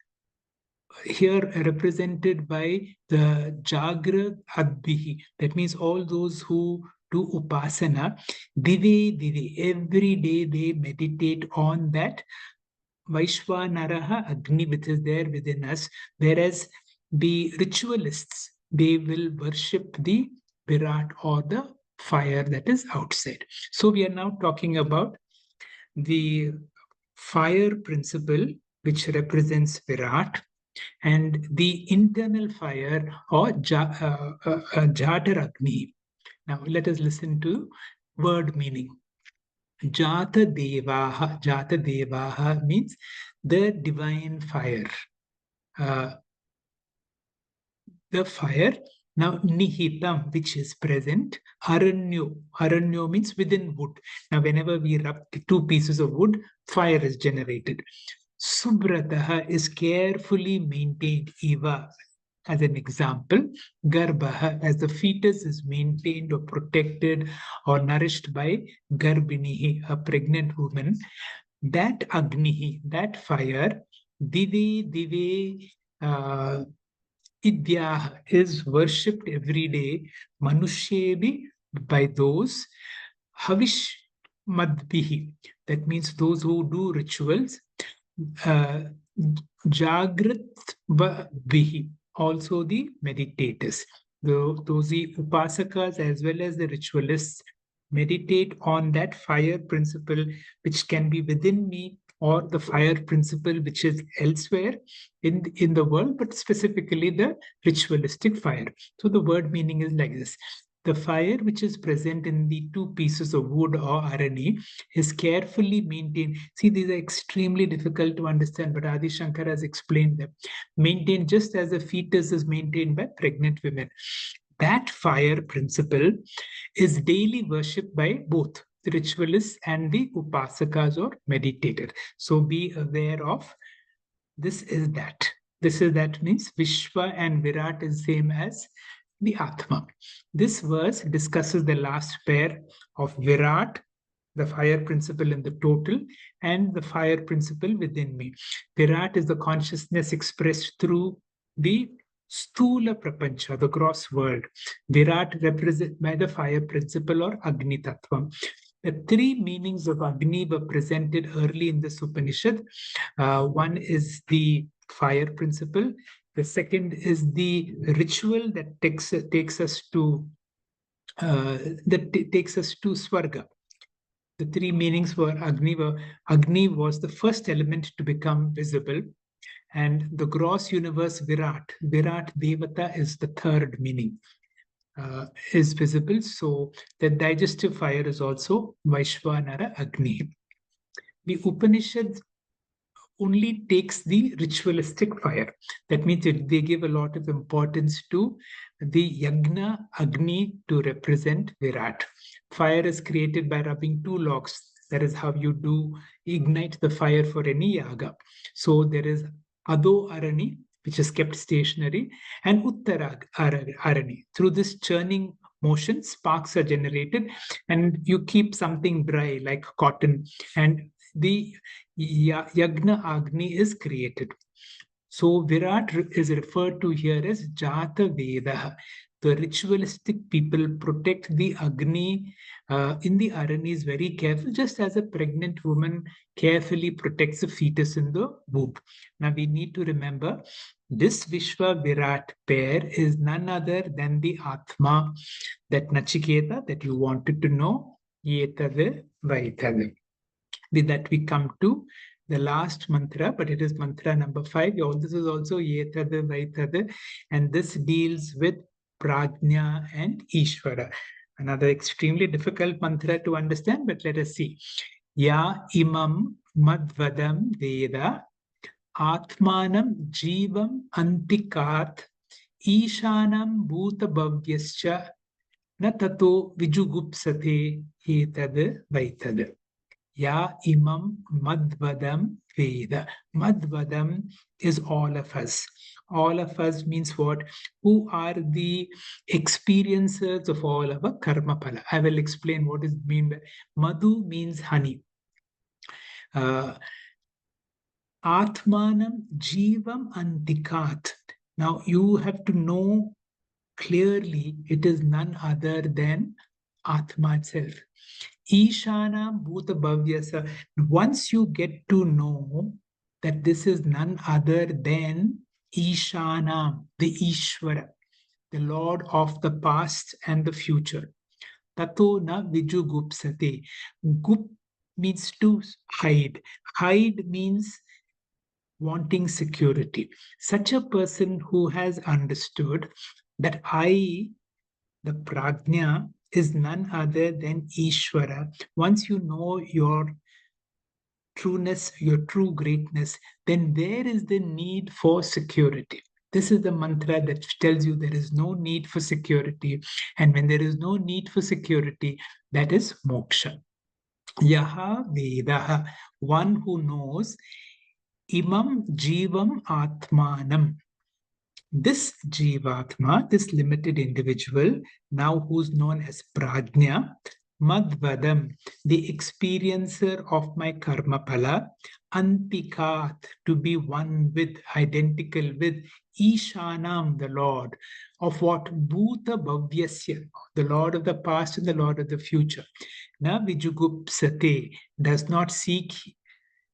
here represented by the Jagra Adbihi. That means all those who do upasana, dive, every day they meditate on that Vaishwanaraha Agni, which is there within us, whereas the ritualists, they will worship the Virat or the fire that is outside. So we are now talking about the fire principle, which represents Virat, and the internal fire or Jatar Agni. Now let us listen to word meaning. Jata Devaha means the divine fire. the fire. Now, nihitam, which is present, aranyo means within wood. Now, whenever we rub two pieces of wood, fire is generated. Subrataha is carefully maintained, eva, as an example. Garbhaha, as the fetus is maintained or protected or nourished by garbinihi, a pregnant woman. That agnihi, that fire, dive, Idya is worshipped every day, Manushyebi, by those, Havish Madbihi, that means those who do rituals, Jagrat Bihi, also the meditators. Those the upasakas as well as the ritualists meditate on that fire principle which can be within me, or the fire principle which is elsewhere in the world, but specifically the ritualistic fire. So the word meaning is like this. The fire which is present in the two pieces of wood or arani is carefully maintained. See, these are extremely difficult to understand, but Adi Shankara has explained them. Maintained just as a fetus is maintained by pregnant women. That fire principle is daily worshipped by both the ritualists and the upasakas or meditators. So be aware of this is that. This is that means Vishwa and Virat is same as the Atma. This verse discusses the last pair of Virat, the fire principle in the total, and the fire principle within me. Virat is the consciousness expressed through the Stula Prapancha, the gross world. Virat represented by the fire principle or Agni Tattvam. The three meanings of Agni were presented early in this Upanishad. One is the fire principle. The second is the ritual that takes us to Swarga. The three meanings for Agni were: Agni was the first element to become visible, and the gross universe Virat Devata is the third meaning. Is visible. So the digestive fire is also Vaishvanara Agni. The Upanishad only takes the ritualistic fire. That means they give a lot of importance to the Yagna Agni to represent Virat. Fire is created by rubbing two logs. That is how you do ignite the fire for any yaga. So there is Ado Arani, which is kept stationary, and Uttara Arani. Through this churning motion, sparks are generated, and you keep something dry like cotton, and the Yagna Agni is created. So Virat is referred to here as Jata Veda. The ritualistic people protect the Agni in the Aranis very careful, just as a pregnant woman carefully protects a fetus in the womb. Now we need to remember this Vishwa Virat pair is none other than the Atma, that Nachiketa that you wanted to know. Yetade Vaitade. With that, we come to the last mantra, but it is mantra number 5. This is also Yetade Vaitade, and this deals with Prajna and Ishvara. Another extremely difficult mantra to understand, but let us see. Ya imam madvadam veda atmanam jivam antikat ishanam bhuta bhavyascha na tato vijugupsate etad vaitad. Ya imam madvadam veda. Madvadam is all of us. All of us means what? Who are the experiencers of all our karma phala. I will explain what is mean by Madhu means honey. Atmanam jivam antikat. Now you have to know clearly it is none other than Atma itself. Ishanam Bhuta Bhavyasa. Once you get to know that this is none other than Ishanam, the Ishvara, the Lord of the past and the future. Tato na vijugupsate. Gup means to hide. Hide means wanting security. Such a person who has understood that I, the prajna, is none other than Ishvara. Once you know your trueness, your true greatness, then there is the need for security. This is the mantra that tells you there is no need for security. And when there is no need for security, that is moksha. Yaha Vedaha, one who knows imam jivam atmanam. This jivatma, this limited individual, now who's known as prajna, madvadam, the experiencer of my karma pala, antikat, to be one with, identical with, ishanam, the Lord, of what? Bhuta bhavyasya, the Lord of the past and the Lord of the future. Na vijugupsate, does not seek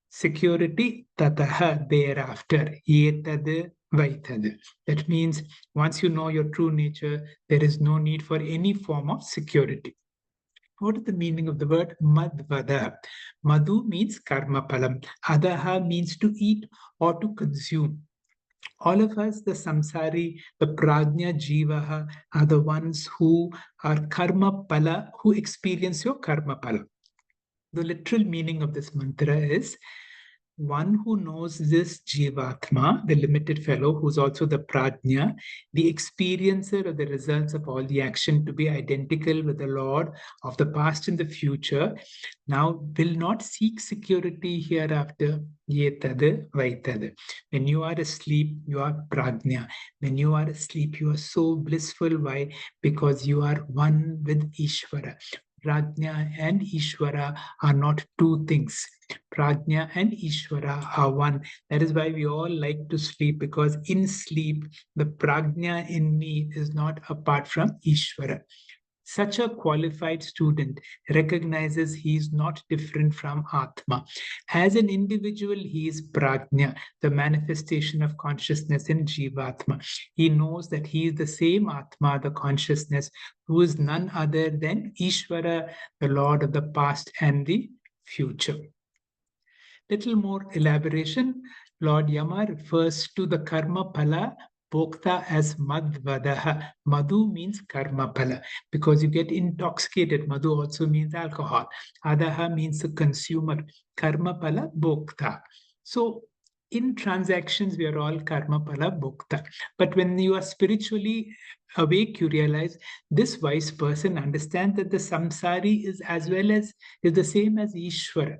security, tataha, thereafter, yetad vaitad. That means once you know your true nature, there is no need for any form of security. What is the meaning of the word madvada? Madhu means karma palam. Adaha means to eat or to consume. All of us, the samsari, the prajna jivaha, are the ones who are karma pala, who experience your karma pala. The literal meaning of this mantra is one who knows this jivatma, the limited fellow, who's also the prajna, the experiencer of the results of all the action, to be identical with the Lord of the past and the future, now will not seek security hereafter. Yetad vaitad. When you are asleep, you are prajna. When you are asleep, you are so blissful. Why? Because you are one with Ishvara. Prajna and Ishvara are not two things. Prajna and Ishvara are one. That is why we all like to sleep, because in sleep, the prajna in me is not apart from Ishvara. Such a qualified student recognizes he is not different from Atma. As an individual, he is prajna, the manifestation of consciousness in Jivatma. He knows that he is the same Atma, the consciousness, who is none other than Ishvara, the Lord of the past and the future. Little more elaboration. Lord Yama refers to the karma pala bhokta as madvadaha. Madhu means karma pala, because you get intoxicated. Madhu also means alcohol. Adaha means the consumer. Karma pala bhokta. So in transactions, we are all karma pala bhokta. But when you are spiritually awake, you realize this wise person understands that the samsari is the same as Ishvara,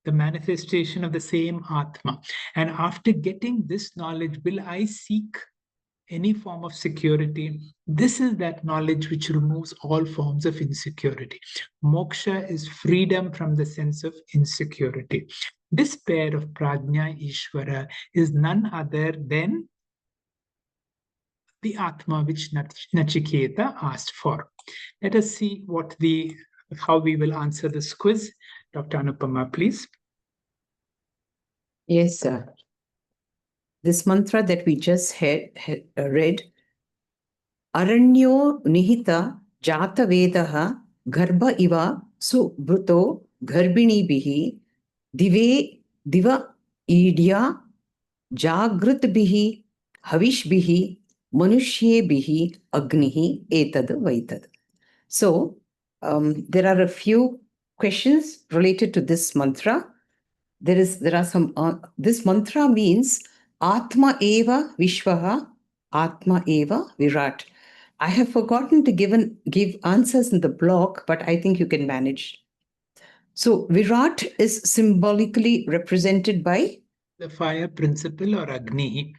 the manifestation of the same Atma. And after getting this knowledge, will I seek any form of security? This is that knowledge which removes all forms of insecurity. Moksha is freedom from the sense of insecurity. This pair of Prajna Ishvara is none other than the Atma which Nachiketa asked for. Let us see how we will answer this quiz. Dr. Anupama, please. Yes, sir. This mantra that we just read, Aranyo Nihita Jata Vedaha Garbha Iva Subruto Garbini Bihi Diva Idya Jagrit Bihi Havish Bihi Manushye Bihi Agnihi Etad Vaitad. So, there are a few questions related to this mantra. There are some. This mantra means Atma eva Vishwaha, Atma eva Virat. I have forgotten to give answers in the block, but I think you can manage. So Virat is symbolically represented by the fire principle, or Agni.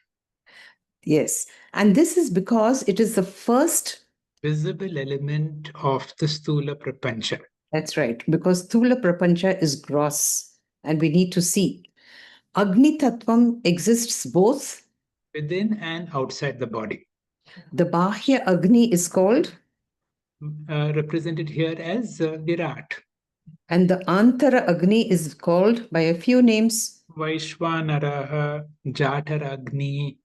Yes, and this is because it is the first visible element of the Sthula Prapancha. That's right, because Sthula Prapancha is gross and we need to see. Agni Tattvam exists both within and outside the body. The Bahya Agni is called? Represented here as Virat. And the Antara Agni is called by a few names. Vaishwanaraha, Jatara Agni.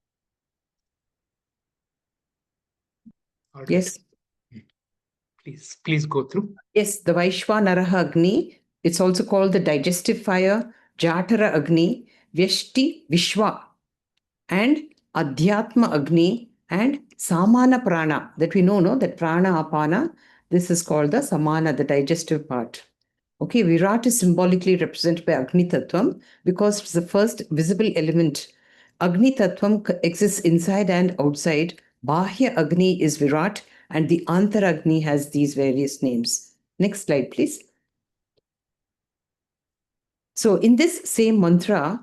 Right. Yes. Please go through. Yes, the Vaishwanaraha Agni. It's also called the digestive fire, Jatara Agni, Vyashti Vishwa, and Adhyatma Agni, and Samana Prana. That we know, no? That Prana Apana. This is called the Samana, the digestive part. Okay, Virat is symbolically represented by Agni Tattvam because it's the first visible element. Agni Tattvam exists inside and outside. Bahya Agni is Virat and the Antar Agni has these various names. Next slide, please. So in this same mantra,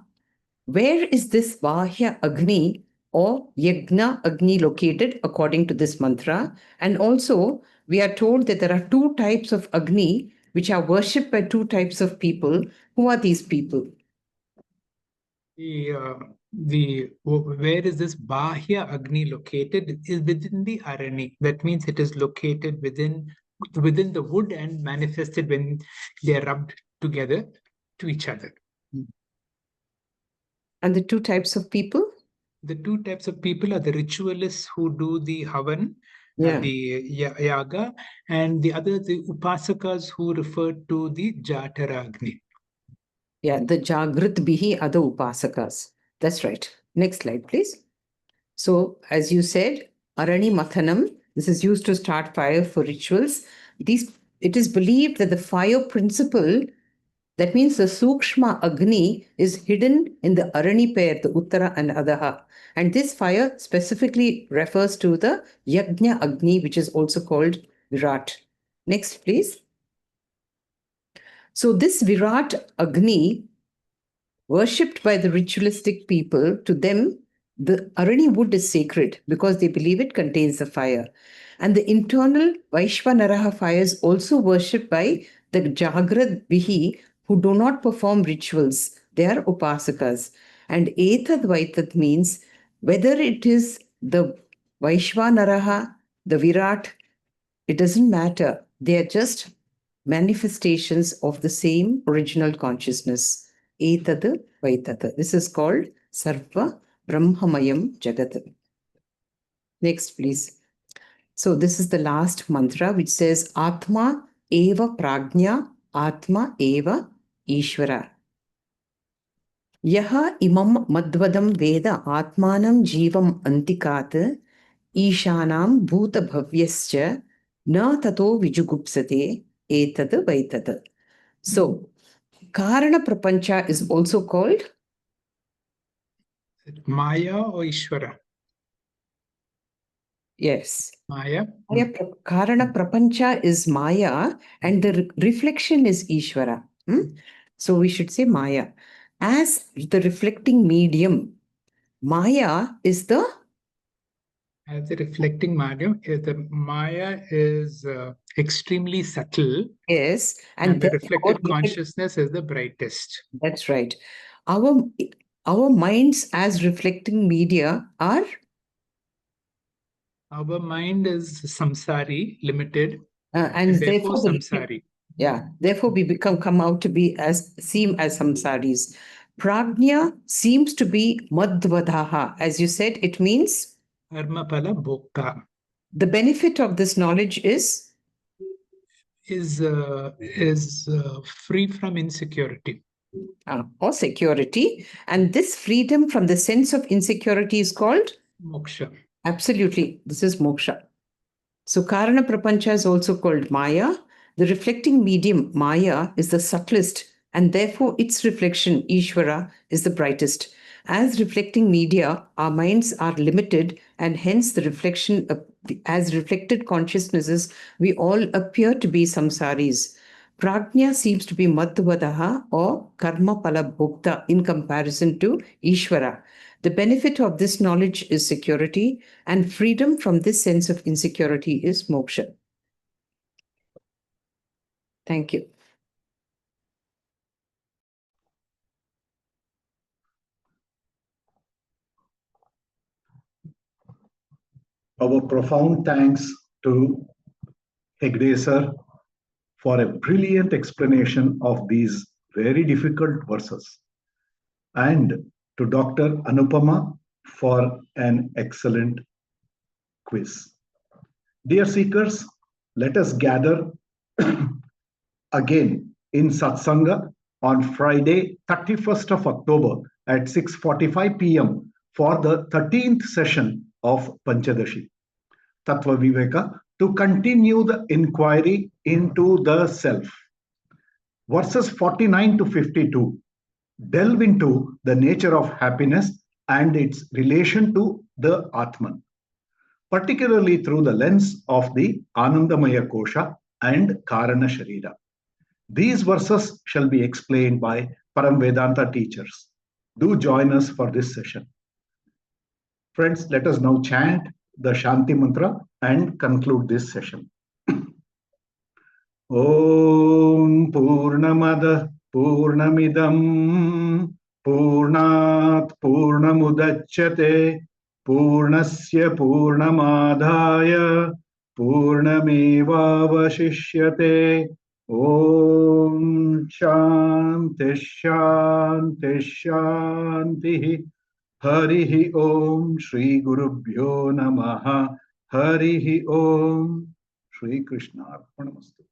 where is this Bahya Agni or Yagna Agni located according to this mantra? And also, we are told that there are two types of Agni which are worshipped by two types of people. Who are these people? Where is this Bahya Agni located? Is within the Arani. That means it is located within the wood and manifested when they are rubbed together to each other. And the two types of people? The two types of people are the ritualists who do the Havan, the Yaga, and the other, the Upasakas who refer to the Jatara Agni. Yeah, the Jagrit Bihi are the Upasakas. That's right. Next slide, please. So, as you said, Arani Mathanam, this is used to start fire for rituals. It is believed that the fire principle, that means the Sukshma Agni, is hidden in the Arani pair, the Uttara and Adaha. And this fire specifically refers to the Yajna Agni, which is also called Virat. Next, please. So this Virat Agni, worshipped by the ritualistic people, to them, the Arani wood is sacred because they believe it contains the fire. And the internal Vaishvanaraha fire is also worshipped by the Jagrad Vihi who do not perform rituals. They are Upasakas. And Etad Vaitad means whether it is the Vaishvanaraha, the Virat, it doesn't matter. They are just manifestations of the same original consciousness. Etad Vaitad. This is called Sarva Brahmamayam Jagat. Next, please. So this is the last mantra which says Atma eva prajna, Atma eva Ishvara. Yaha imam madvadam veda atmanam jivam antikat Ishanam bhuta bhavyascha na tato vijugupsate etad vaitad. So, Karana Prapancha is also called Maya or Ishvara? Yes. Maya. Karana Prapancha is Maya and the reflection is Ishvara. So we should say Maya. As the reflecting medium, Maya is the... As the reflecting medium, the Maya is extremely subtle. Yes. And the reflected consciousness is the brightest. That's right. Our minds as reflecting media are... Our mind is samsari, limited, and therefore samsari. Therefore we come out to be seem as samsaris. Prajna seems to be madvadaha. As you said, it means Karmapala bhokta. The benefit of this knowledge is free from insecurity. Or security. And this freedom from the sense of insecurity is called moksha. Absolutely. This is moksha. So Karana Prapancha is also called Maya. The reflecting medium, Maya, is the subtlest, and therefore its reflection, Ishvara, is the brightest. As reflecting media, our minds are limited, and hence the reflection as reflected consciousnesses, we all appear to be samsaris. Prajna seems to be Madhvadaha or Karma Pala Bhokta in comparison to Ishvara. The benefit of this knowledge is security, and freedom from this sense of insecurity is moksha. Thank you. Our profound thanks to Hegde sir for a brilliant explanation of these very difficult verses, and to Dr. Anupama for an excellent quiz. Dear seekers, let us gather again in Satsanga on Friday, 31st of October at 6:45 p.m. for the 13th session of Panchadashi, Tattva Viveka, to continue the inquiry into the self. Verses 49 to 52 delve into the nature of happiness and its relation to the Atman, particularly through the lens of the Anandamaya Kosha and Karana Sharira. These verses shall be explained by Param Vedanta teachers. Do join us for this session. Friends, let us now chant the Shanti Mantra and conclude this session. Om Purnamada Purnamidam Purnat Purnamudachyate Purnasya Purnamadhaya Purnamevavashishyate. Om Shanti Shanti Shanti. Harihi Om Shri Gurubhyo Namaha. Harihi Om. Shri Krishna Arpanamastu.